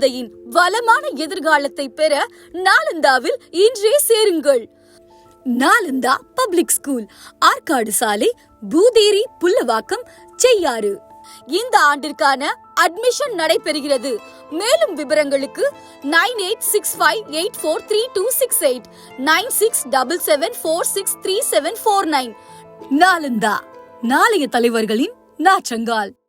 குழந்தையின் வளமான எதிர்காலத்தை பெற நாலந்தாவில் இன்றே சேருங்கள். நாலந்தா பப்ளிக் ஸ்கூல், ஆற்காடு சாலை, பூதேரி, புல்லவாக்கம், செய்யாறு. இந்த ஆண்டிற்கான அட்மிஷன் நடைபெறுகிறது. மேலும் விவரங்களுக்கு 9865843268, 9677463749. நாலந்தா, நாளைய தலைவர்களின் நாற்றங்கால்.